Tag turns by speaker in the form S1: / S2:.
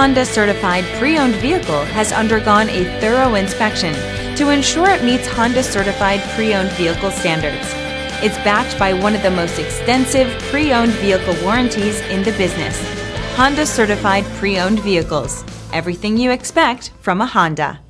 S1: Honda Certified Pre-Owned vehicle has undergone a thorough inspection to ensure it meets Honda Certified Pre-Owned vehicle standards. It's backed by one of the most extensive pre-owned vehicle warranties in the business. Honda Certified Pre-Owned vehicles. Everything you expect from a Honda.